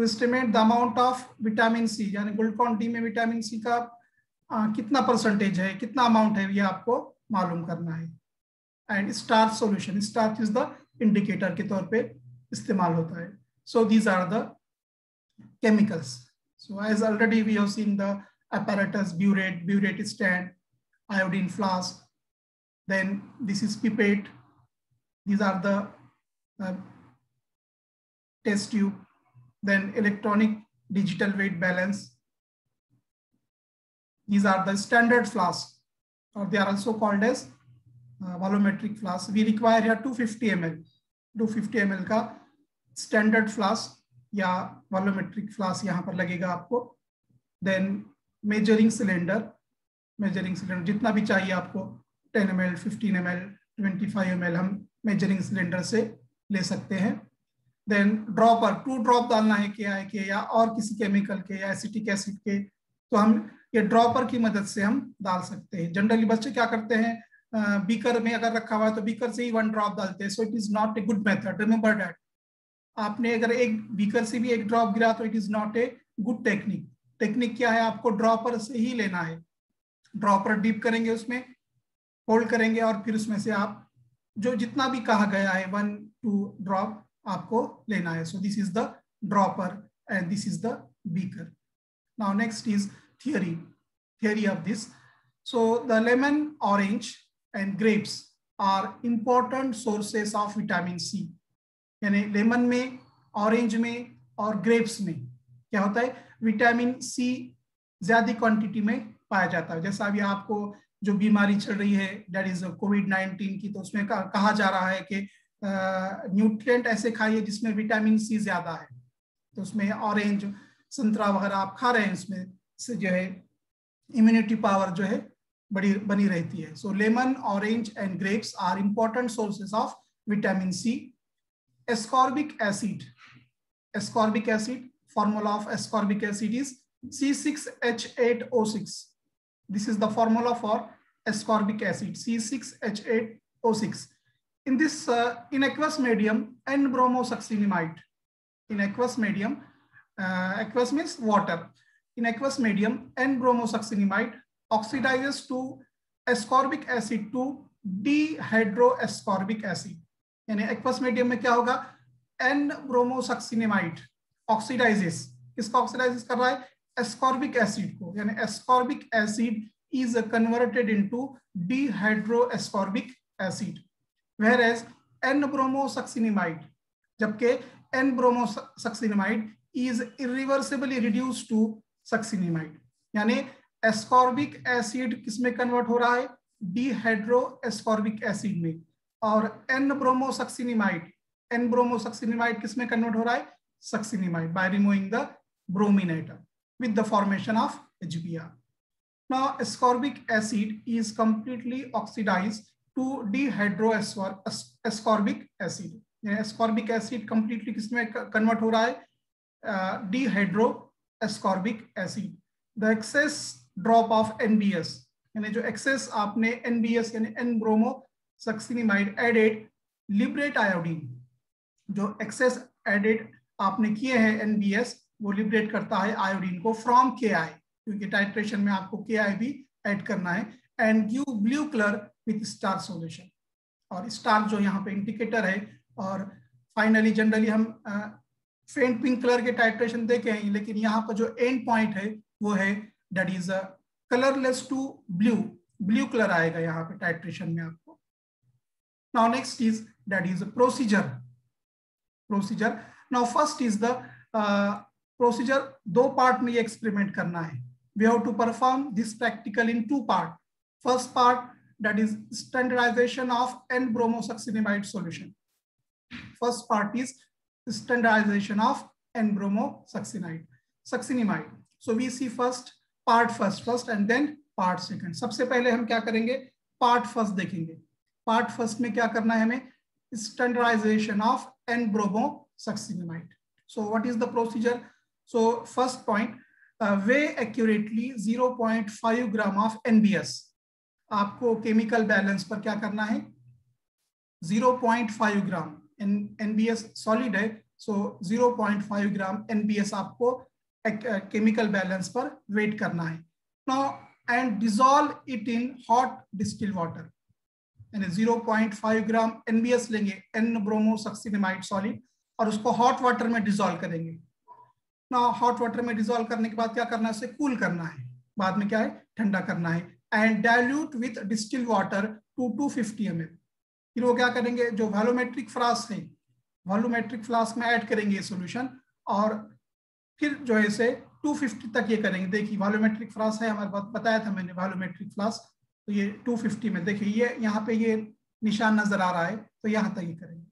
To estimate the amount of vitamin C, यानी Glucon D में vitamin C का कितना परसेंटेज है, कितना अमाउंट है, ये आपको मालूम करना है। And starch solution, starch is the indicator के तौर पे इस्तेमाल होता है। So these are the chemicals. So as already we have seen the apparatus, burette stand, iodine flask, then this is pipette, these are the test tube, then electronic digital weight balance, these are the standard flask, or they are also called as volumetric flask. We require here 250 ml का standard flask या volumetric flask यहाँ पर लगेगा आपको। then measuring cylinder जितना भी चाहिए आपको, 10 ml, 15 ml, 25 ml हम मेजरिंग सिलेंडर से ले सकते हैं। देन ड्रॉपर, 2 ड्रॉप डालना है KI के या और किसी केमिकल के या एसिटिक एसिड के, तो हम ये ड्रॉपर की मदद से हम डाल सकते हैं। जनरली बच्चे क्या करते हैं, बीकर में अगर रखा हुआ है तो बीकर से ही 1 ड्रॉप डालते हैं। So it is not a good method, remember that. आपने अगर एक बीकर से भी 1 ड्रॉप गिरा तो it is not a good technique. Technique क्या है, आपको ड्रॉपर से ही लेना है। ड्रॉपर डिप करेंगे, उसमें होल्ड करेंगे और फिर उसमें से आप जो जितना भी कहा गया है 1-2 ड्रॉप आपको लेना है। सो this is the dropper and this is the beaker. Now next is theory of this. So the lemon, orange and grapes are important sources of vitamin C. यानी लेमन में, ऑरेंज में और ग्रेप्स में क्या होता है, विटामिन सी ज्यादा quantity में पाया जाता है। जैसा अभी आपको जो बीमारी चल रही है दैट इज कोविड-19 की, तो उसमें कहा जा रहा है कि न्यूट्रिएंट ऐसे खाइए जिसमें विटामिन सी ज्यादा है। तो उसमें ऑरेंज, संतरा वगैरह आप खा रहे हैं, उसमें से जो है इम्यूनिटी पावर जो है बनी रहती है। So lemon, orange and grapes are important sources of vitamin C. Ascorbic acid, formula of ascorbic acid is C6H8O6. This is the formula for ascorbic acid, C6H8O6. In this in aqueous medium, N-bromosuccinimide. In aqueous medium, aqueous means water. In aqueous medium, N-bromosuccinimide oxidizes to ascorbic acid to dehydroascorbic acid. यानी aqueous medium में क्या होगा, N-bromosuccinimide oxidises, किसका oxidises कर रहा है, ascorbic acid को, यानी ascorbic acid is converted into dehydroascorbic acid. Whereas N-bromosuccinimide, जबकि N-bromosuccinimide is irreversibly reduced to succinimide, यानी एस्कॉर्बिक एसिड किसमें कन्वर्ट हो रहा है, डिहाइड्रोएस्कॉर्बिक एसिड में, और N-bromosuccinimide किसमें कन्वर्ट हो रहा है, succinimide, by removing the bromine atom with the formation of HBr. Now ascorbic acid is completely oxidized to dehydroascorbic acid. ascorbic acid completely किसमें convert हो रहा है, dehydroascorbic acid. The excess drop of NBS, यानी जो excess आपने NBS यानी N-bromosuccinimide added liberate iodine, जो excess added आपने किए हैं NBS, वो लिबरेट करता है आयोडीन को फ्रॉम KI, क्योंकि टाइट्रेशन में आपको KI भी ऐड करना है, and give blue colour with star solution. और स्टार जो यहाँ पे इंडिकेटर है, और फाइनली जनरली हम फेंट पिंक कलर के टाइट्रेशन देखे हैं, लेकिन यहाँ पर जो एंड पॉइंट है वो है that is colourless to blue colour आएगा यहाँ पे टाइट्रेशन में आपको। Now next is that is procedure. Now first is the procedure, 2 part में ये एक्सपेरिमेंट करना है। We have to perform this practical in 2 parts. First part, that is standardization of N-bromosuccinimide solution. First part is standardization of N-bromosuccinimide. So we see part first and then part second. सबसे पहले हम क्या करेंगे, part first देखेंगे। part first में क्या करना है हमें, standardization of N-bromosuccinimide. So what is the procedure? So first point, weigh accurately 0.5 gram of NBS. आपको केमिकल बैलेंस पर क्या करना है, 0.5 ग्राम। NBS सॉलिड है, सो 0.5 ग्राम NBS आपको केमिकल बैलेंस पर वेट करना है। Now and dissolve it in hot distil water, यानी 0.5 ग्राम NBS लेंगे, N ब्रोमोसक्सिनामाइड सॉलिड, और उसको हॉट वाटर में डिसॉल्व करेंगे। ना हॉट वाटर में डिसॉल्व करने के बाद क्या करना है, उसे कूल करना है, बाद में क्या है, ठंडा करना है। And dilute with distil water to 250 ml। फिर वो क्या करेंगे, जो वॉल्यूमेट्रिक फ्लास्क है, वॉल्यूमेट्रिक फ्लास्क में ऐड करेंगे ये सोल्यूशन, और फिर जो है इसे 250 तक ये करेंगे। देखिए वॉल्यूमेट्रिक फ्लास्क है हमारे पास, बताया था मैंने वॉल्यूमेट्रिक फ्लास्क, तो ये 250 में देखिए ये यहाँ पे ये निशान नजर आ रहा है, तो यहाँ तक ये करेंगे।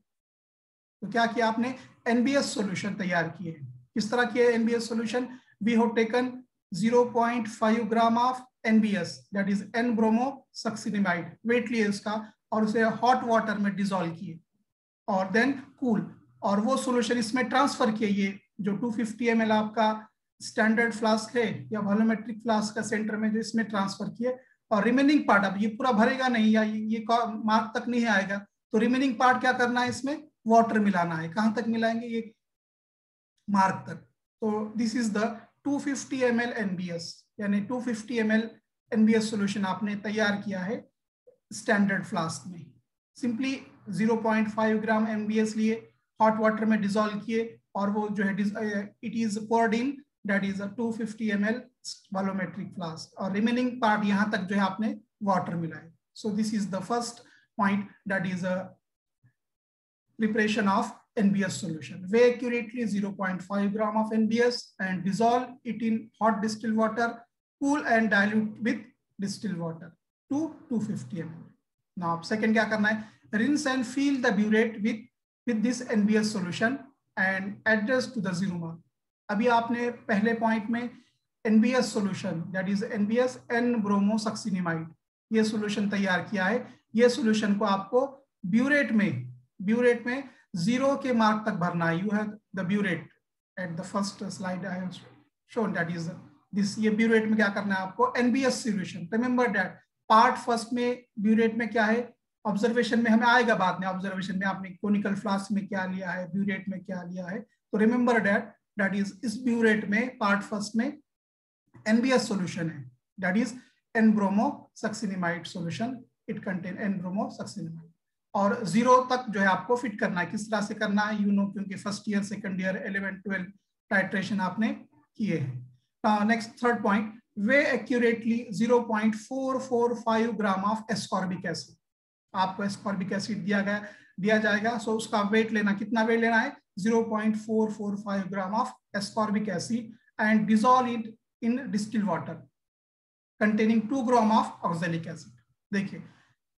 तो क्या किया आपने, NBS सोल्यूशन तैयार किए। किस तरह किए NBS solution, we have taken 0.5 gram of NBS that is N bromosuccinimide, weight लिए उसका, और उसे हॉट वाटर में डिसॉल्व किए और देन कूल, और वो सोल्यूशन इसमें ट्रांसफर किए। ये जो 250 ml आपका स्टैंडर्ड फ्लास्क है या वॉल्यूमेट्रिक फ्लास्क का सेंटर में जो इसमें ट्रांसफर किए, और रिमेनिंग पार्ट, अब ये पूरा भरेगा नहीं या ये मार्क तक नहीं आएगा, तो रिमेनिंग पार्ट क्या करना है, इसमें वाटर मिलाना है। कहां तक मिलाएंगे, ये मार्क तक। तो this is the 250 ml NBS, यानी 250 ml NBS सोल्यूशन आपने तैयार किया है स्टैंडर्ड फ्लास्क में। सिंपली 0.5 ग्राम NBS लिए, हॉट वाटर में डिसॉल्व किए, और वो जो है it is poured in that is 250 ml volumetric flask, और रिमेनिंग पार्ट यहाँ तक जो है आपने वाटर मिलाए। So this is the first point, that is a preparation of NBS solution. Weigh accurately 0.5 gram of NBS and dissolve it in hot distilled water, cool and dilute with distilled water to 250 ml. Now second क्या करना है, rinse and fill the burette with this NBS solution and adjust to the zero mark. अभी आपने पहले point में NBS solution that is NBS N bromosuccinimide ये solution तैयार किया है। ये सोल्यूशन को आपको ब्यूरेट में 0 के मार्क तक भरना है। You have the burette at the first slide I have shown, that is this. ये ब्यूरेट में क्या करना है आपको, NBS solution. Remember that part first में ब्यूरेट में क्या है, ऑब्जर्वेशन में हमें आएगा बाद में, ऑब्जर्वेशन में आपने कोनिकल फ्लास्क में क्या लिया है, ब्यूरेट में क्या लिया है, तो रिमेंबर दैट इज इस ब्यूरेट में पार्ट फर्स्ट में NBS सोल्यूशन है, that is N bromosuccinimide solution, it contain N bromosuccinimide. और 0 तक जो है आपको फिट करना है। किस तरह से करना है, यू नो, क्योंकि first year, second year, 11, 12 titration आपने किए हैं। Next third point, way accurately 0.445 gram of ascorbic acid. आपको एस्कॉर्बिक एसिड दिया जाएगा, सो उसका वेट लेना, कितना वेट लेना है, 0.445 gram of ascorbic acid and dissolve it in distilled water containing 2 gram of oxalic acid. देखिए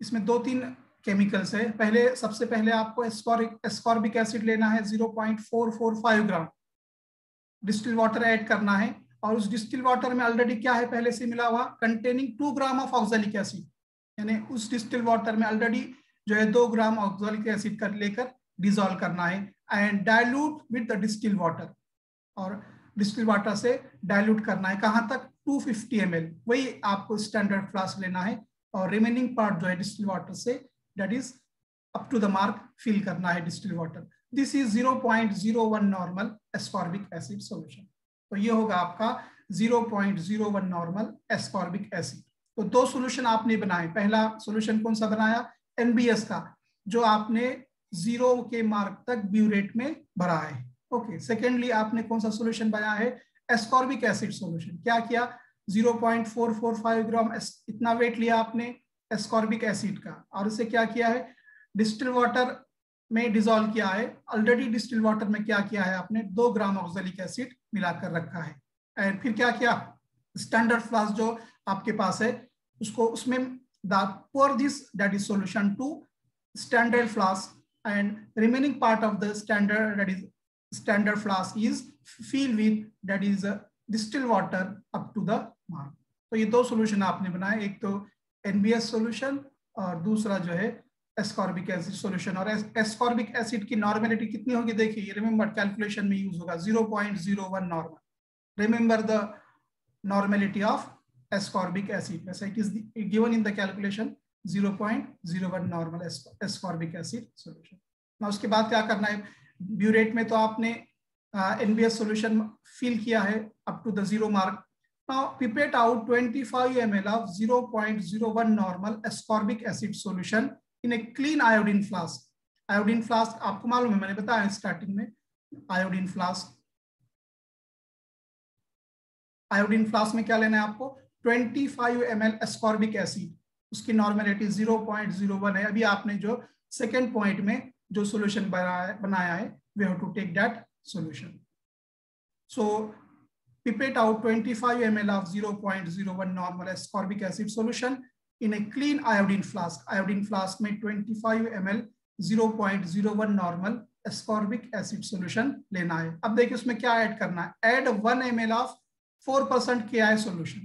इसमें 2-3 केमिकल्स है। सबसे पहले आपको एस्कॉर्बिक एसिड लेना है, 0.445 ग्राम डिस्टिल वाटर ऐड करना है, और उस डिस्टिल वाटर में ऑलरेडी क्या है पहले से मिला हुआ, containing 2 gram of oxalic acid, यानी उस डिस्टिल वाटर में ऑलरेडी जो है 2 ग्राम ऑक्सैलिक एसिड कर लेकर डिसॉल्व करना है and dilute with the distil water, और डिस्टिल वाटर से डाइल्यूट करना है कहां तक, 250 ml। वही आपको स्टैंडर्ड फ्लास्क लेना है, और रिमेनिंग पार्ट जो है डिस्टिल वाटर से that is up to the mark fill करना है distil water. This is 0.01 normal ascorbic acid solution. तो ये होगा आपका 0.01 नॉर्मल एस्कॉर्बिक एसिड। तो 2 सॉल्यूशन आपने बनाए। पहला सॉल्यूशन कौन सा बनाया, NBS का, जो आपने 0 के मार्क तक ब्यूरेट में भरा है। ओके, सेकेंडली आपने कौन सा सॉल्यूशन बनाया है, एस्कॉर्बिक एसिड सॉल्यूशन। क्या किया, 0.445 ग्राम इतना वेट लिया आपने एस्कॉर्बिक एसिड का, और इसे क्या किया है, डिस्टिल वाटर में डिसॉल्व किया है। ऑलरेडी डिस्टिल वाटर में क्या किया है आपने, 2 ग्राम ऑक्सैलिक एसिड मिलाकर रखा है। एंड फिर क्या किया, स्टैंडर्ड फ्लास्क जो आपके पास है उसको, उसमें pour this that is solution to standard flask, and remaining part of the standard, that is standard flask, is filled with that is distilled water up to the mark। तो ये 2 solution आपने बनाए, एक तो NBS सोल्यूशन और दूसरा जो है एस्कॉर्बिक एसिड सोल्यूशन। और एस्कॉर्बिक एसिड की नॉर्मेलिटी कितनी होगी, देखिए रिमेंबर कैलकुलेशन में यूज होगा 0.01 normal. Remember the normality of ascorbic acid, वैसे it is given in the calculation 0.01 normal ascorbic acid solution. ना उसके बाद क्या करना है, ब्यूरेट में तो आपने NBS सॉल्यूशन फिल किया है up to the 0 mark. Now pipette out 25 ml of 0.01 normal ascorbic acid solution in a clean iodine flask. Iodine flask आपको मालूम है, मैंने बताया स्टार्टिंग में. आयोडीन फ्लास्क में क्या लेना है आपको? 25 ml एस्कॉर्बिक एसिड, उसकी नॉर्मेलिटी 0.01 है. अभी आपने जो सेकेंड पॉइंट में जो सोल्यूशन बनाया है, we have to take that solution. So pipette out 25 ml of 0.01 normal ascorbic acid solution in a clean iodine flask. Iodine flask में 25 ml 0.01 normal ascorbic acid solution लेना है. अब देखिए उसमें क्या ऐड करना है. Add 1 ml of 4% KI solution.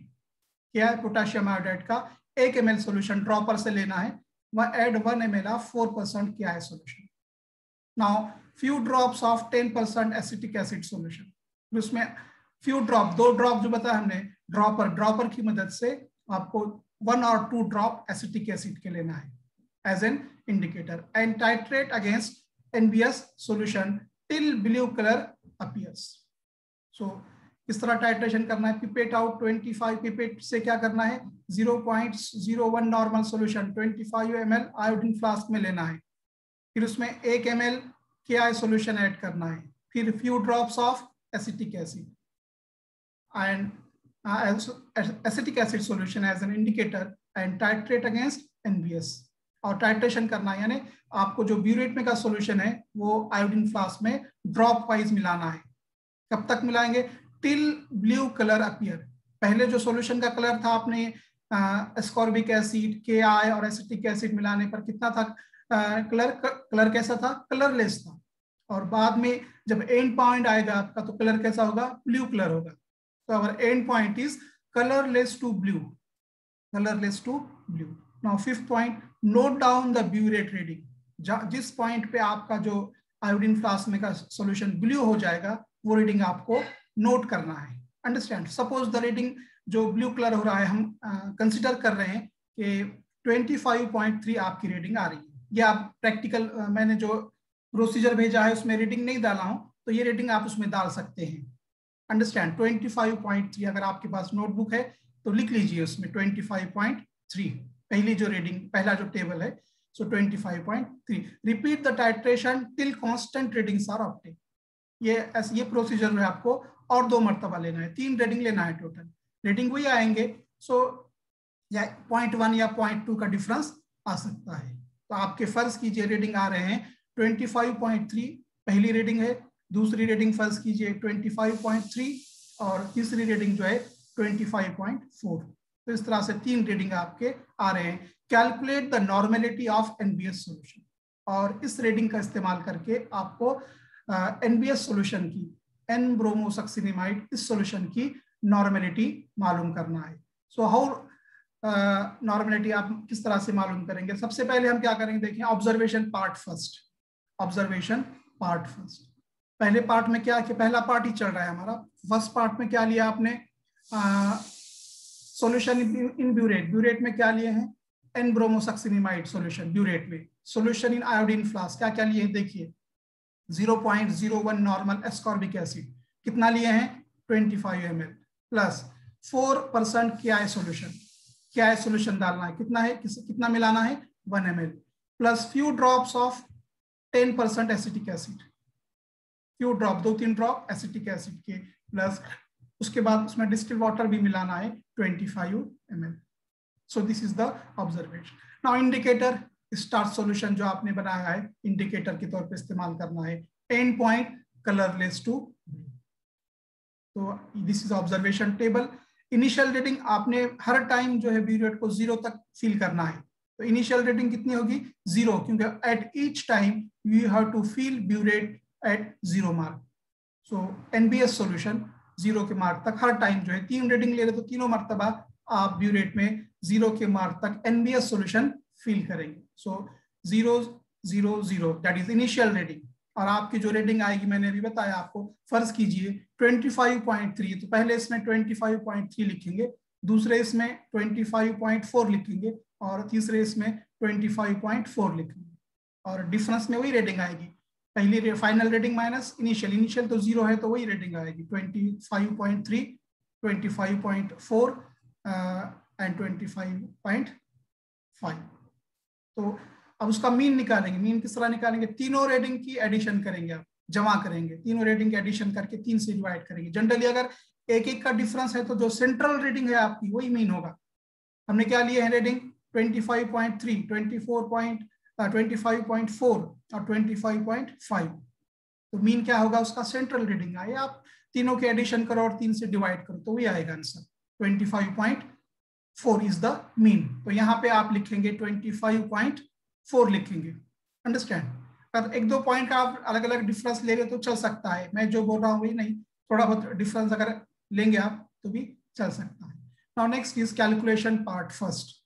KI potassium iodide का 1 ml solution ड्रॉपर से लेना है. वह add 1 ml of 4% KI solution. Now few drops of 10% acetic acid solution. उसमें फ्यू ड्रॉप, 2 ड्रॉप जो बताया हमने, ड्रॉपर की मदद से आपको 1 और 2 ड्रॉप एसिटिक एसिड के लेना है as an indicator. And titrate against NBS solution till blue colour appears. So किस तरह टाइट्रेशन करना है? पिपेट आउट 25, पिपेट से क्या करना है? 0.01 normal solution 25 ml iodine flask में लेना है. फिर उसमें 1 ml KI सॉल्यूशन ऐड करना है. फिर few drops of acetic acid and acetic acid solution as an indicator and titrate against NBS. और टाइट्रेशन करना है, यानी आपको जो ब्यूरेट में का सॉल्यूशन है वो आयोडीन फ्लास्क में ड्रॉप वाइज मिलाना है. कब तक मिलाएंगे? Till blue colour appear. पहले जो सॉल्यूशन का कलर था, आपने एस्कॉर्बिक एसिड, KI और एसिटिक एसिड मिलाने पर कितना था कलर कैसा था? कलरलेस था. और बाद में जब एंड पॉइंट आएगा आपका तो कलर कैसा होगा? ब्लू कलर होगा. So our end point is colorless to blue. Colorless to blue. Now fifth point, note down the burette reading. जिस पॉइंट पे आपका जो आयोडीन फ्लास्क में का सॉल्यूशन ब्लू हो जाएगा, वो रीडिंग आपको नोट करना है. अंडरस्टैंड? सपोज द रीडिंग जो ब्लू कलर हो रहा है, हम कंसिडर कर रहे हैं कि 25.3 आपकी रीडिंग आ रही है. ये आप प्रैक्टिकल, मैंने जो प्रोसीजर भेजा है उसमें रीडिंग नहीं डाला हूं, तो ये रीडिंग आप उसमें डाल सकते हैं. अंडरस्टैंड? 25.3 अगर आपके पास नोटबुक है तो लिख लीजिए उसमें 25.3 पहली जो रीडिंग, पहला जो टेबल है. So 25.3. Repeat the titration till constant readings are obtain. ये प्रोसीजर में आपको और 2 मरतबा लेना है, 3 रीडिंग लेना है. टोटल रीडिंग वही आएंगे. सो 0.1 या 0.2 का डिफरेंस आ सकता है. तो आपके फर्ज कीजिए रीडिंग आ रहे हैं 25.3 पहली रीडिंग है, दूसरी रीडिंग फर्ज कीजिए 25.3 और तीसरी रीडिंग जो है 25.4. तो इस तरह से 3 रीडिंग आपके आ रहे हैं. Calculate the normality of NBS solution. और इस रीडिंग का इस्तेमाल करके आपको NBS सॉल्यूशन की, एन ब्रोमोसक्सिनिमाइड, इस सॉल्यूशन की नॉर्मेलिटी मालूम करना है. सो हाउ नॉर्मेलिटी आप किस तरह से मालूम करेंगे? सबसे पहले हम क्या करेंगे, देखिए observation part first. Observation part first. पहले पार्ट में क्या कि पहला पार्ट ही चल रहा है हमारा. फर्स्ट पार्ट में क्या लिया आपने? Solution in burette. ब्यूरेट में क्या लिए हैं? एन ब्रोमोसक्सिनिमाइड सॉल्यूशन ब्यूरेट में. सॉल्यूशन इन आयोडीन फ्लास्क क्या क्या लिए? देखिए 0.01 नॉर्मल एस्कॉर्बिक एसिड. कितना लिए हैं? 25 ml plus 4% KI solution. KI solution डालना है. कितना है? कितना मिलाना है? 1 ml plus few drops of 10% acetic acid. Few drop, 2-3 drop acetic acid के, प्लस उसके बाद उसमें डिस्टिल वाटर भी मिलाना है 25 ml. So this is the observation. Now indicator, start solution जो आपने बनाया है इंडिकेटर के तौर पे इस्तेमाल करना है. End point colourless to. तो this is observation table. Initial reading आपने हर टाइम जो है ब्यूरेट को 0 तक फिल करना है. तो इनिशियल रीडिंग कितनी होगी? 0, क्योंकि at each time you have to fill burette at 0 mark. So NBS solution 0 के मार्क तक हर टाइम जो है, 3 रीडिंग ले रहे तो तीनों मरतबा आप ब्यूरेट में 0 के मार्क तक NBS सॉल्यूशन फिल करेंगे. सो 0 0 0 दैट इज इनिशियल रीडिंग. और आपकी जो रीडिंग आएगी मैंने अभी बताया आपको, फर्ज कीजिए 25.3, तो पहले इसमें 25.3 लिखेंगे, दूसरे इसमें 25.4 लिखेंगे और तीसरे इसमें 25.4 लिखेंगे. और डिफरेंस में वही रीडिंग आएगी. पहली फाइनल रेटिंग माइनस इनिशियल तो 0 है तो वही रेटिंग आएगी 25.3, 25.4 एंड 25.5। तो अब उसका मीन निकालेंगे। मीन किस तरह निकालेंगे? तीनों रेटिंग की एडिशन करेंगे, आप जमा करेंगे, तीनों रेटिंग की एडिशन करके 3 से डिवाइड करेंगे। जनरली अगर एक एक का डिफरेंस है तो जो सेंट्रल रेटिंग है आपकी वही मीन होगा। हमने क्या लिए है रेटिंग? 25.3, 25.4 और 25.5। तो मीन क्या होगा? उसका सेंट्रल रेटिंग आए, आप तीनों के एडिशन करो और 3 से डिवाइड करो तो वही आएगा आंसर। 25.4 is the mean. तो यहाँ पे आप लिखेंगे 25.4 लिखेंगे। अंडरस्टैंड? अगर एक दो पॉइंट का आप अलग अलग डिफरेंस ले रहे तो चल सकता है, मैं जो बोल रहा हूँ वही नहीं, थोड़ा बहुत डिफरेंस अगर लेंगे आप तो भी चल सकता है। Now next is calculation part first.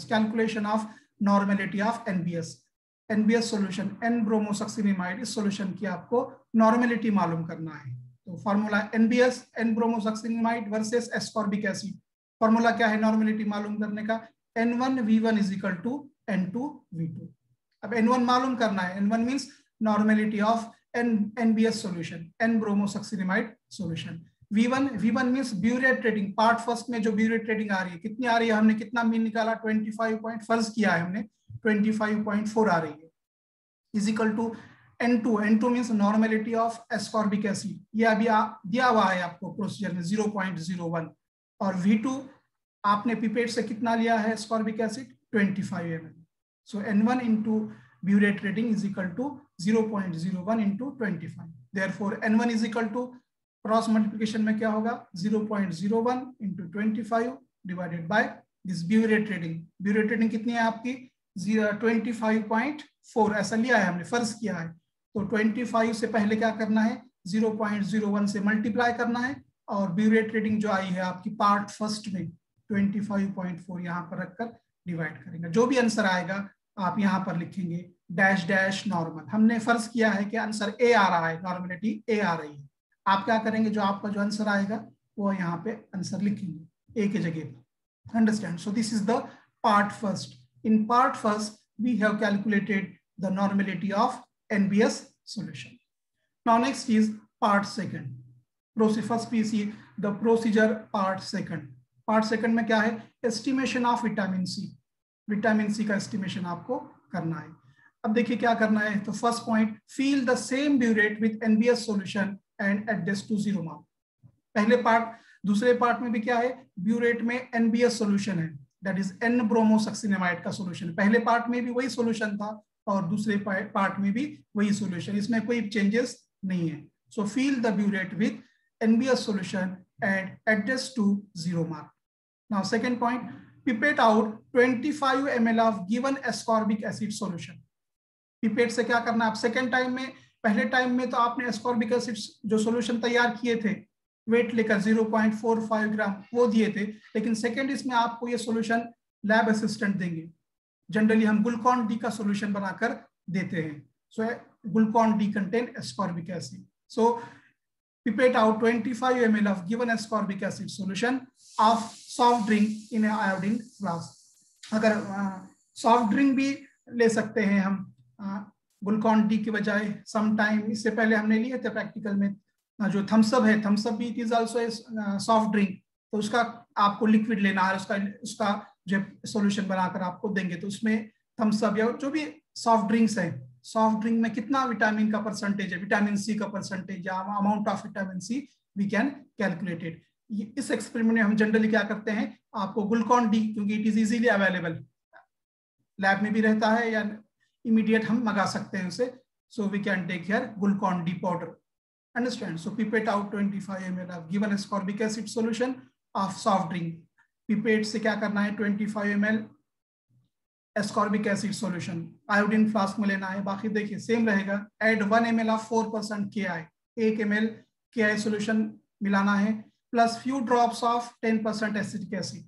Calculation of normality of NBS solution, N bromosuccinimide, इस सॉल्यूशन की आपको नॉर्मेलिटी मालूम करना है। तो formula NBS, N bromosuccinimide versus ascorbic acid. Formula क्या है नॉर्मेलिटी मालूम करने का? N1V1 is equal to N2V2। अब N1 मालूम करना है, N1 means normality of NBS solution, N bromosuccinimide solution. V1 means burette reading. Part first में जो ब्यूरेट रेटिंग आ रही है, कितनी आ रही है? हमने कितना मीन निकाला? 25 फर्ज किया है हमने, 25.4 आ रही है, is equal to N2 means normality of ascorbic acid, ये अभी दिया हुआ है आपको प्रोसीजर में 0.01। और V2 आपने पिपेट से कितना लिया है ascorbic acid? 25 ml। So N1 into burette rating is equal to 0.01 into 25। Therefore N1 is equal to, cross multiplication में क्या होगा? 0.01 into 25 divided by this burette rating. Burette rating कितनी है आपकी? 25.4 ऐसा लिया है हमने, फर्ज किया है। तो 25 से पहले क्या करना है? 0.01 से मल्टीप्लाई करना है, और ब्यूरेट रेटिंग जो आई है आपकी पार्ट फर्स्ट में 25.4 यहाँ पर रखकर डिवाइड करेंगे। जो भी आंसर आएगा आप यहाँ पर लिखेंगे डैश डैश नॉर्मल। हमने फर्ज किया है कि आंसर ए आ रहा है, नॉर्मेलिटी ए आ रही है। आप क्या करेंगे? जो आपका जो आंसर आएगा वो यहाँ पे आंसर लिखेंगे ए के जगह। Understand? So this is the part first. In part first, we have calculated the normality of NBS solution. Now next is part second. First we see the procedure part second. Part second में क्या है? Estimation of vitamin C. Vitamin C का estimation आपको करना है। अब देखिए क्या करना है। तो first point, fill the same burette with NBS solution and adjust to 0 mark. पहले पार्ट, दूसरे पार्ट में भी क्या है? ब्यूरेट में NBS solution है, दैट इज एन ब्रोमोसक्सिनेमाइड का सॉल्यूशन। पहले पार्ट में भी वही सॉल्यूशन था और दूसरे पार्ट में भी वही सॉल्यूशन, इसमें कोई चेंजेस नहीं है। So fill the burette with NBS solution and adjust to 0 mark. Now second point, pipette out 25 ml of given ascorbic acid solution. Pipette से क्या करना है? आप सेकंड टाइम में, पहले टाइम में तो आपने एस्कॉर्बिक एसिड जो सॉल्यूशन तैयार किए थे वेट लेकर 0.45 ग्राम वो दिए थे, लेकिन सेकेंड इसमें आपको ये सॉल्यूशन लैब असिस्टेंट देंगे। जनरली हम ग्लूकॉन डी का सॉल्यूशन बनाकर देते हैं। So Glucon D contain ascorbic acid. So pipette out 25 ml of given ascorbic acid solution of soft drink in an iodine glass. अगर सॉफ्ट ड्रिंक भी ले सकते हैं हम ग्लूकॉन डी की बजाय। सम टाइम इससे पहले हमने लिए थे प्रैक्टिकल में जो थम्सअप है, थम्सअप भी it is also soft drink, तो उसका आपको लिक्विड लेना है, उसका जो सॉल्यूशन बनाकर आपको देंगे। तो उसमें थम्सअप या जो भी सॉफ्ट ड्रिंक्स है, सॉफ्ट ड्रिंक में कितना विटामिन का परसेंटेज है, विटामिन सी का परसेंटेज या amount of vitamin C we can calculated. इस एक्सपेरिमेंट में हम जनरली क्या करते हैं, आपको ग्लूकॉन डी, क्योंकि it is easily available, lab में भी रहता है या इमीडिएट हम मंगा सकते हैं उसे, so we can take here Glucon D powder. Understand? So pipette out 25 ml of given ascorbic acid solution of soft drink. Pipette से क्या करना है? 25 ml ascorbic acid solution iodine flask में लेना है। बाकी देखिए सेम रहेगा। Add 1 ml of 4% KI, 1 ml KI solution मिलाना है, plus few drops of 10% acetic acid।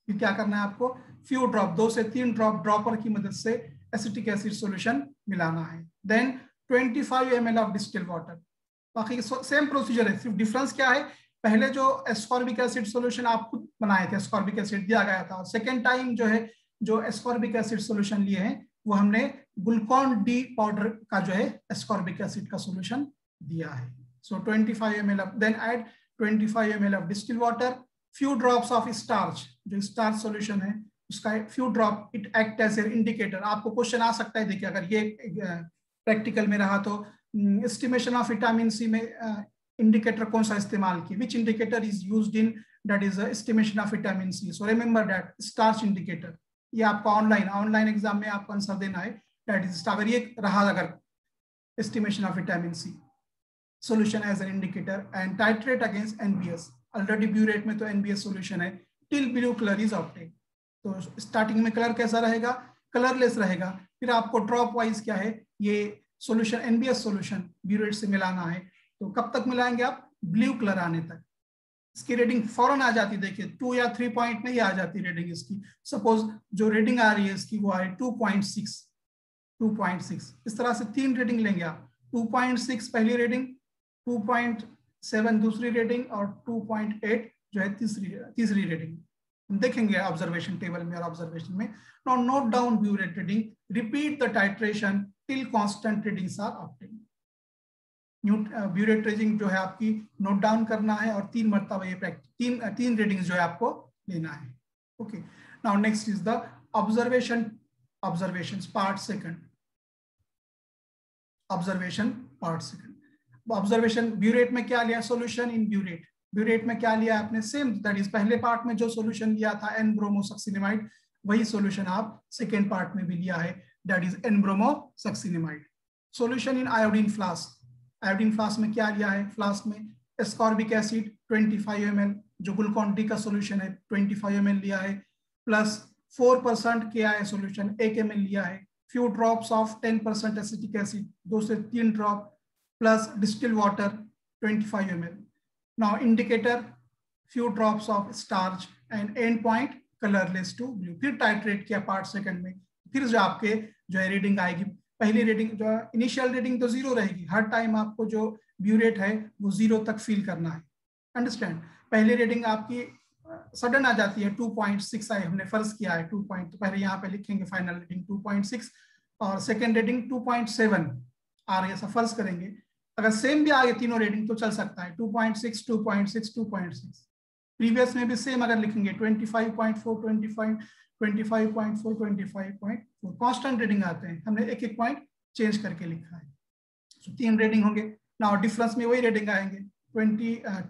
फिर क्या करना है आपको? few drop, 2 से 3 ड्रॉप ड्रॉपर की मदद से acetic acid solution मिलाना है। Then 25 ml of distilled water। बाकी सेम प्रोसीजर है, सिर्फ डिफरेंस क्या है? पहले जो एस्कॉर्बिक एसिड सॉल्यूशन आप खुद बनाए थे, एस्कॉर्बिक एसिड दिया गया था, और सेकेंड टाइम जो है जो एस्कॉर्बिक एसिड सॉल्यूशन लिए हैं वो हमने ग्लूकॉन डी पाउडर का जो है एस्कॉर्बिक एसिड का सॉल्यूशन दिया है। So 25 ml of, then add 25 ml of distil water, few drops of starch, जो स्टार्च सॉल्यूशन है उसका few drop, it act as an indicator. आपको क्वेश्चन आ सकता है, देखिए अगर ये प्रैक्टिकल में रहा तो एस्टिमेशन ऑफ विटामिन सी में इंडिकेटर कौन सा इस्तेमाल किया, which indicator is used in that is estimation of vitamin C. So remember that starch indicator, ये आपका ऑनलाइन एग्जाम में आपको आंसर देना है, दैट इज अगर ये रहा, अगर estimation of vitamin C solution as an indicator and titrate against NBS। Already burette में तो NBS सॉल्यूशन है, till blue colour is obtain. तो स्टार्टिंग में कलर कैसा रहेगा, कलरलेस रहेगा, फिर आपको ड्रॉप वाइज क्या है ये सॉल्यूशन NBS सॉल्यूशन ब्यूरेट से मिलाना है। तो कब तक मिलाएंगे आप, ब्लू कलर आने तक। इसकी रेटिंग फौरन आ जाती, देखिए 2 या 3 पॉइंट नहीं आ जाती रेटिंग इसकी। सपोज जो रेटिंग आ रही है इसकी वो है 2.6, इस तरह से 3 रेटिंग लेंगे आप, 2.6 पहली रेटिंग, 2.7 दूसरी रेटिंग और 2.8 जो है तीसरी रेटिंग। हम देखेंगे ऑब्जर्वेशन टेबल में और ऑब्जर्वेशन में। Now note down burette rating, repeat the titration till constant readings are obtained. Burette rating जो है आपकी नोट डाउन करना है और 3 मरतबा ये तीन रेटिंग्स जो है आपको लेना है। Okay, now next is the observations part second. Observation burette में क्या लिया, सॉल्यूशन इन ब्यूरेट में क्या लिया आपने, सेम दैट इज पहले पार्ट में जो सॉल्यूशन लिया था N-ब्रोमोसक्सिनेमाइड, वही सॉल्यूशन आप सेकेंड पार्ट में भी लिया है, that is N bromosuccinimide. Solution in iodine flask में क्या लिया है, फ्लास्क में एस्कॉर्बिक एसिड 25 ml, जो ग्लूकॉन डी का सॉल्यूशन है 25 ml लिया है, प्लस 4% KI सॉल्यूशन 1 ml लिया है, few drops of 10% acetic acid 2 से 3 drop, plus distilled water 25 ml. Now indicator few drops of starch and end point colorless to blue। फिर titrate किया part second में, फिर जो आपके जो है रीडिंग आएगी, पहली रीडिंग जो इनिशियल रीडिंग तो 0 रहेगी, हर टाइम आपको जो ब्यूरेट है वो 0 तक फील करना है, अंडरस्टैंड। पहली रीडिंग आपकी सडन आ जाती है 2.6 आई, हमने फर्ज किया है 2 पॉइंट, तो पहले यहाँ पे लिखेंगे फाइनल रीडिंग 2.6 और सेकेंड रीडिंग 2.7 आ रही है, ऐसा फर्ज करेंगे। अगर सेम भी आ गए तीनों रेटिंग तो चल सकता है 2.6, 2.6, 2.6। प्रीवियस में भी सेम अगर लिखेंगे 25.4, 25.4, 25.4 कांस्टेंट रेटिंग आते हैं, हमने एक एक पॉइंट चेंज करके लिखा है। तो 3 रेटिंग होंगे। नाउ डिफरेंस में वही रेटिंग आएंगे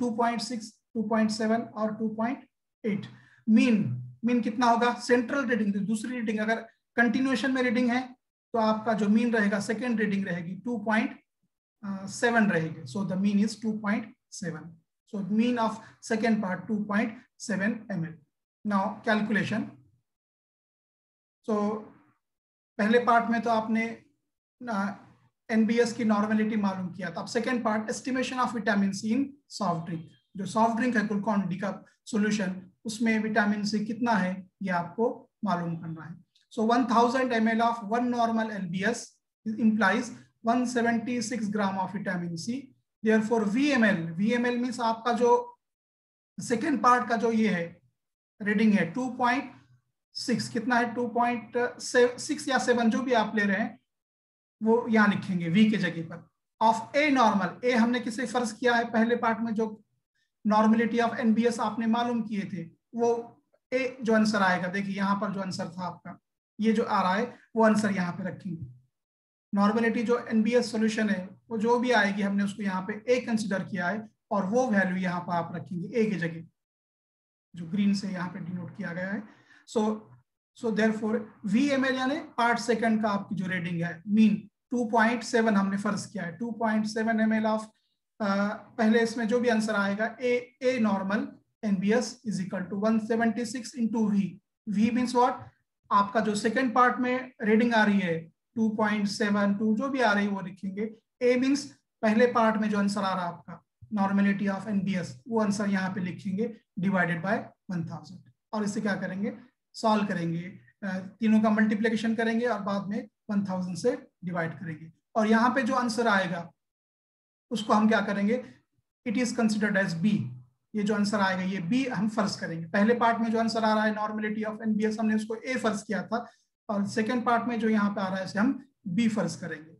2.6, 2.7 और 2.8। मीन कितना होगा, सेंट्रल रेटिंग दूसरी रेटिंग अगर कंटिन्यूएशन में रेटिंग है तो आपका जो मीन रहेगा सेकेंड रेटिंग रहेगी 2.7 रहेगी। So the mean is 2.7। So mean of second part 2.7 ml। Now calculation. So पहले पार्ट में तो आपने NBS की नॉर्मेलिटी मालूम किया था। अब second part estimation of vitamin C in soft drink. जो सॉफ्ट ड्रिंक है ग्लूकॉन डी का सॉल्यूशन, उसमें विटामिन सी कितना है ये आपको मालूम करना है। सो 1000 ml of 1 normal LBS implies 176 gram of vitamin C. Therefore VML means आपका जो सेकेंड पार्ट का जो ये है रीडिंग है 2.6, कितना है 2.6 या 7 जो भी आप ले रहे हैं वो यहाँ लिखेंगे V के जगह पर। ऑफ ए नॉर्मल, ए हमने किसे फर्ज किया है, पहले पार्ट में जो नॉर्मेलिटी ऑफ NBS आपने मालूम किए थे वो ए जो आंसर आएगा, देखिए यहाँ पर जो आंसर था आपका ये जो आ रहा है वो आंसर यहाँ पे रखेंगे। नॉर्मेलिटी जो NBS सॉल्यूशन है वो जो भी आएगी हमने उसको यहाँ पे ए कंसिडर किया है और वो वैल्यू यहाँ पर आप रखेंगे ए की जगह, जो ग्रीन से यहाँ पे डिनोट किया गया है। सो देयरफॉर VML यानी पार्ट सेकंड का आपकी जो रीडिंग है मीन 2.7 हमने फर्ज किया है, 2.7 ml ऑफ पहले इसमें जो भी आंसर आएगा a normal NBS is equal to 176 into V means what, आपका जो सेकेंड पार्ट में रीडिंग आ रही है 2.72 जो भी आ रही है वो लिखेंगे। ए मीन्स पहले पार्ट में जो आंसर आ रहा है आपका नॉर्मेलिटी ऑफ NBS, वो आंसर यहाँ पे लिखेंगे डिवाइडेड बाय 1000 और इसे क्या करेंगे सॉल्व करेंगे, तीनों का मल्टीप्लिकेशन करेंगे और बाद में 1000 से डिवाइड करेंगे और यहाँ पे जो आंसर आएगा उसको हम क्या करेंगे, it is considered as B. ये जो आंसर आएगा ये बी हम फर्ज करेंगे। पहले पार्ट में जो आंसर आ रहा है नॉर्मेलिटी ऑफ NBS हमने उसको ए फर्ज किया था और सेकेंड पार्ट में जो यहाँ पे आ रहा है इसे हम बी फर्ज करेंगे।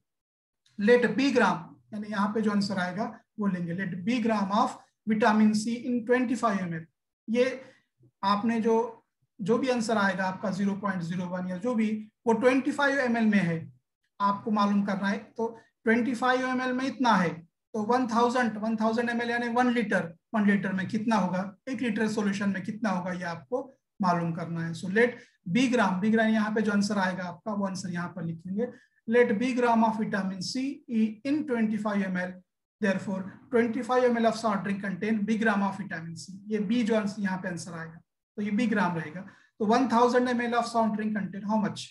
लेट बी ग्राम, यानी यहाँ पे जो आंसर आएगा वो लेंगे। Let B gram of vitamin C in 25 ml। ये आपने जो भी आंसर आएगा आपका 0.01 या जो भी, वो 25 ml में है, आपको मालूम करना है। तो 25 ml में इतना है, तो 1000 ml यानी 1 लीटर, 1 लीटर में कितना होगा, 1 लीटर सॉल्यूशन में कितना होगा, ये आपको मालूम करना है। सो लेट बी ग्राम, बी ग्राम यहाँ पे जो आंसर आएगा आपका वो आंसर यहाँ पर लिखेंगे। Let B gram of vitamin C in 25 ml, therefore 25 ml of soft drink contain b gram of vitamin C। ये b जो यहाँ पे आंसर आएगा तो ये b ग्राम रहेगा। तो 1000 ml of soft drink contain how much,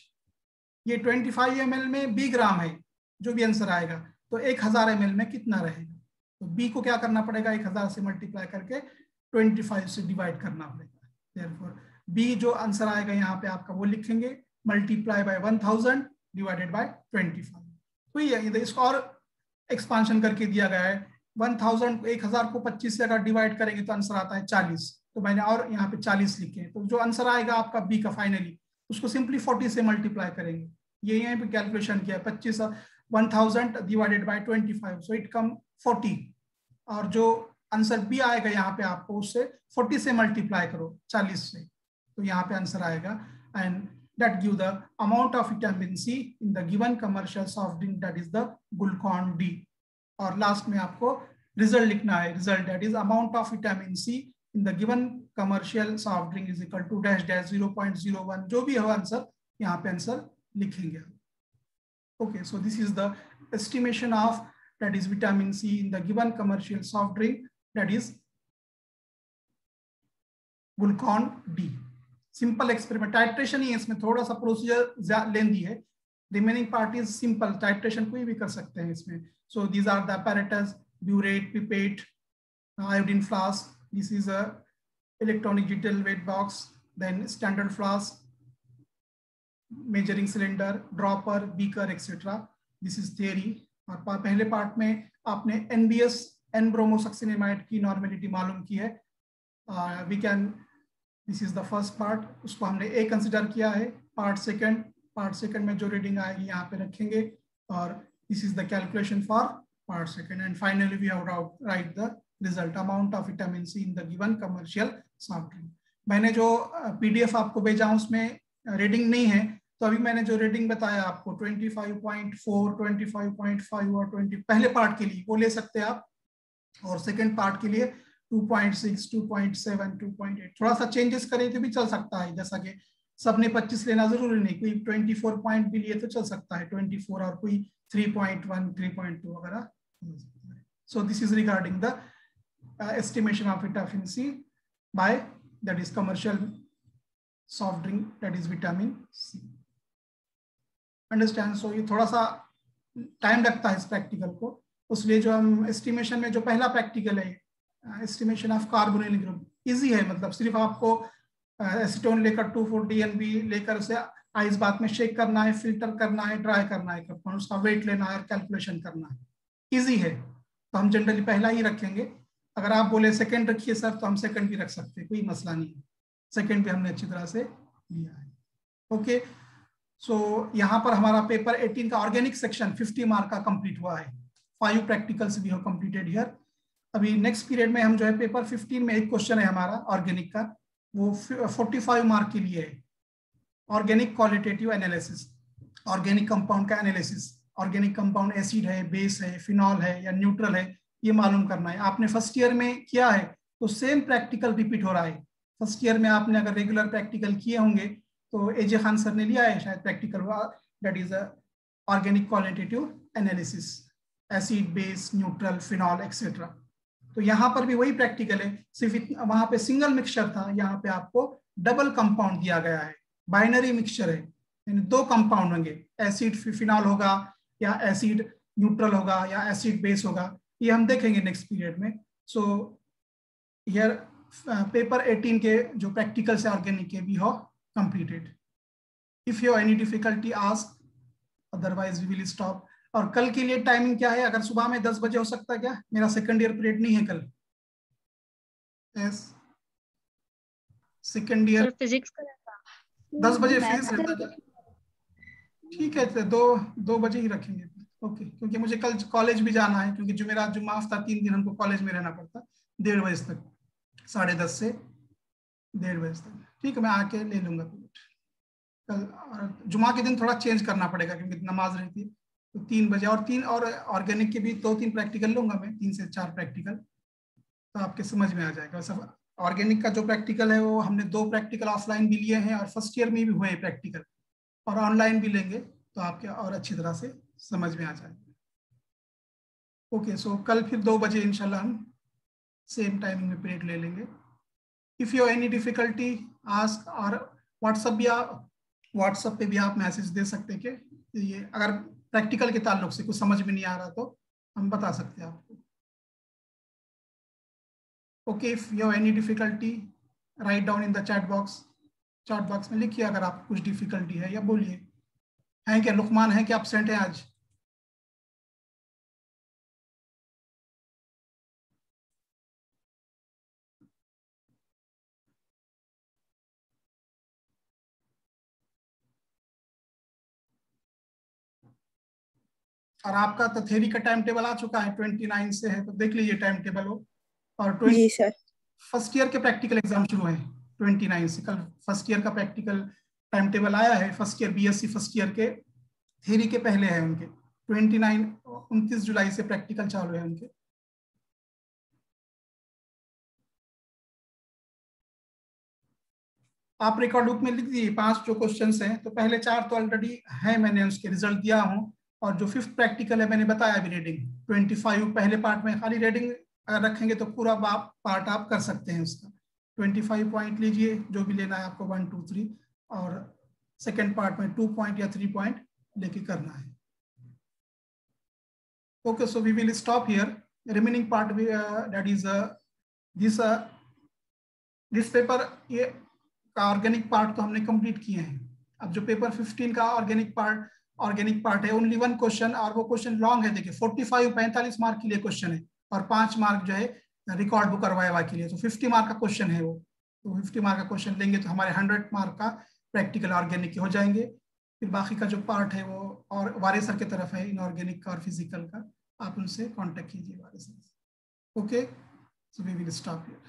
ये 25 ml में b ग्राम है, जो भी आंसर आएगा, तो 1000 ml में कितना रहेगा। तो b को क्या करना पड़ेगा, 1000 से मल्टीप्लाई करके 25 से डिवाइड करना पड़ेगा। therefore b जो आंसर आएगा यहाँ पे आपका वो लिखेंगे, मल्टीप्लाई बाय 1000 डिवाइडेड बाय 25। तो ये इसको और एक्सपांशन करके दिया गया है। 1000 को 25 से अगर डिवाइड करेंगे तो आंसर आता है 40, तो मैंने और यहाँ पे 40 लिखे हैं। तो जो आंसर आएगा आपका बी का फाइनली, उसको सिंपली 40 से मल्टीप्लाई करेंगे। ये यहाँ पे कैलकुलेशन किया, 25 1000 divided by 25, so it come 40। और जो आंसर बी आएगा यहाँ पे आपको उससे 40 से मल्टीप्लाई करो 40 से, तो यहाँ पे आंसर आएगा। And that give the amount of vitamin C in the given commercial soft drink, that is the Glucon D। और लास्ट में आपको रिजल्ट लिखना है, result that is amount of vitamin C in the given commercial soft drink is equal to dash dash 0.01, जो भी हो answer यहाँ पे आंसर लिखेंगे। Okay, so this is the estimation of that is vitamin C in the given commercial soft drink, that is Glucon D। Simple experiment, titration ही है इसमें, थोड़ा सा प्रोसीजर लेंदी है, remaining part is simple, titration कोई भी कर सकते हैं इसमें। So these are the apparatus, burette, pipette, iodine flask, this is a electronic digital weight box, then standard flask, measuring cylinder, dropper, beaker etcetera. This is theory. और पहले part में आपने NBS एन ब्रोमोसक्सिनेमाइड की नॉर्मेलिटी मालूम की है। We can, this is the first part, उसको हमने ए कंसिडर किया है। पार्ट सेकंड में जो रीडिंग आएगी यहाँ पे रखेंगे, और this is the calculation for part second. And finally we have write the result, amount of vitamin C in the given commercial soft drink. मैंने जो PDF आपको भेजा उसमें रीडिंग नहीं है, तो अभी मैंने जो रीडिंग बताया आपको 25.4, 25.5 और 20 पहले पार्ट के लिए वो ले सकते हैं आप, और सेकेंड पार्ट के लिए 2.6, 2.7, 2.8 थोड़ा सा चेंजेस करें तो भी चल सकता है। जैसा कि सबने 25 लेना जरूरी नहीं, कोई 24 पॉइंट भी लिए तो चल सकता है, 24 और कोई 3.1, 3.2 वगैरह। सो this is regarding the estimation of vitamin C by that is commercial soft drink, that is vitamin C। Understand. So ये थोड़ा सा टाइम लगता है इस प्रैक्टिकल को, उसलिए जो हम एस्टिमेशन में जो पहला प्रैक्टिकल है estimation of carbonyl group, easy है, मतलब सिर्फ आपको एसीटोन लेकर 240 NB लेकर उसे आइस बात में शेक करना है, फिल्टर करना है, ड्राई करना है कंपाउंड, उसका वेट लेना है, कैलकुलेशन करना है, इजी है। तो हम जनरली पहला ही रखेंगे। अगर आप बोले सेकंड रखिए सर, तो हम सेकंड भी रख सकते हैं, कोई मसला नहीं है, सेकंड भी हमने अच्छी तरह से लिया है। ओके, सो यहाँ पर हमारा पेपर 18 का ऑर्गेनिक सेक्शन 50 मार्क का कंप्लीट हुआ है। 5 practicals we have completed here. अभी नेक्स्ट पीरियड में हम जो है पेपर 15 में एक क्वेश्चन है हमारा ऑर्गेनिक का, वो 45 मार्क के लिए है। Organic qualitative analysis, organic compound का एनालिसिस, ऑर्गेनिक कंपाउंड एसिड है, बेस है, फिनॉल है या न्यूट्रल है, ये मालूम करना है। आपने फर्स्ट ईयर में किया है तो सेम प्रैक्टिकल रिपीट हो रहा है। फर्स्ट ईयर में आपने अगर रेगुलर प्रैक्टिकल किए होंगे तो AJ खान सर ने लिया है शायद practical, that is organic qualitative analysis, acid, base, neutral, phenol etcetera. तो यहाँ पर भी वही प्रैक्टिकल है, सिर्फ वहां पे सिंगल मिक्सचर था, यहाँ पे आपको डबल कंपाउंड दिया गया है, बाइनरी मिक्सचर है, यानी 2 कंपाउंड होंगे, एसिड फिनॉल होगा या एसिड न्यूट्रल होगा या एसिड बेस होगा, ये हम देखेंगे नेक्स्ट पीरियड में। सो हियर पेपर 18 के जो प्रैक्टिकल से ऑर्गेनिक के भी हो completed. If you any difficulty ask, otherwise we will stop. और कल के लिए टाइमिंग क्या है, अगर सुबह में 10 बजे हो सकता है क्या? मेरा सेकंड ईयर पीरियड नहीं है कल। यस, सेकंड ईयर फिजिक्स का 10 बजे फिजिक्स रहता है। ठीक है, तो 2 बजे ही रखेंगे। ओके, क्योंकि मुझे कल कॉलेज भी जाना है, क्योंकि जो मेरा जुम्मा हफ्ता 3 दिन हमको कॉलेज में रहना पड़ता, 1:30 बजे तक, 10:30 से 1:30 बजे तक। ठीक है, मैं आके ले लूंगा पीरियड कल। और जुम्मा के दिन थोड़ा चेंज करना पड़ेगा क्योंकि नमाज रहती है, तो 3 बजे। और ऑर्गेनिक के भी 2-3 प्रैक्टिकल लूंगा मैं, 3 से 4 प्रैक्टिकल, तो आपके समझ में आ जाएगा। सब ऑर्गेनिक का जो प्रैक्टिकल है वो हमने 2 प्रैक्टिकल ऑफलाइन भी लिए हैं और फर्स्ट ईयर में भी हुए प्रैक्टिकल, और ऑनलाइन भी लेंगे, तो आपके और अच्छी तरह से समझ में आ जाएगा। ओके, सो कल फिर 2 बजे इंशाल्लाह हम सेम टाइमिंग में पीरियड ले लेंगे। If you any difficulty ask, और व्हाट्सएप पे भी आप मैसेज दे सकते हैं कि ये अगर प्रैक्टिकल के ताल्लुक से कुछ समझ में नहीं आ रहा तो हम बता सकते हैं आपको। Okay, if you any difficulty write down in the chat box में लिखिए अगर आपको कुछ डिफिकल्टी है, या बोलिए। हैं क्या लुकमान, है क्या एब्सेंट है आज? और आपका तो थ्योरी का टाइम टेबल आ चुका है, 29 से है, तो देख लीजिए टाइम टेबल हो। और जी सर। फर्स्ट ईयर के प्रैक्टिकल एग्जाम शुरू है 29 से। कल फर्स्ट ईयर का प्रैक्टिकल टाइम टेबल आया है। First year BSc first year के थ्योरी के पहले है उनके, 29 जुलाई से प्रैक्टिकल चालू है उनके। आप रिकॉर्ड बुक में लिख दीजिए 5 जो क्वेश्चन हैं, तो पहले 4 तो ऑलरेडी है, मैंने उसके रिजल्ट दिया हूँ। और जो 5th प्रैक्टिकल है मैंने बताया अभी, रीडिंग 25 पहले पार्ट में, खाली रीडिंग अगर रखेंगे तो पूरा पार्ट आप कर सकते हैं उसका। 25 पॉइंट लीजिए, जो भी लेना है आपको, 1, 2, 3, और सेकेंड पार्ट में 2 पॉइंट या 3 पॉइंट लेके करना है। Okay, so we will stop here. Remaining part that is this paper, ये का ऑर्गेनिक पार्ट तो हमने कंप्लीट किए हैं। अब जो पेपर 15 का ऑर्गेनिक पार्ट है, ओनली 1 क्वेश्चन, और वो क्वेश्चन लॉन्ग है। देखिए 45 मार्क के लिए क्वेश्चन है, और 5 मार्क जो है रिकॉर्ड बुक और वाइवा के लिए, तो 50 मार्क का क्वेश्चन है वो। तो 50 मार्क का क्वेश्चन लेंगे तो हमारे 100 मार्क का प्रैक्टिकल ऑर्गेनिक के हो जाएंगे। फिर बाकी का जो पार्ट है वो और वारे सर की तरफ है, इनऑर्गेनिक का और फिजिकल का, आप उनसे कॉन्टेक्ट कीजिए वारे sir. Okay, so we will stop here.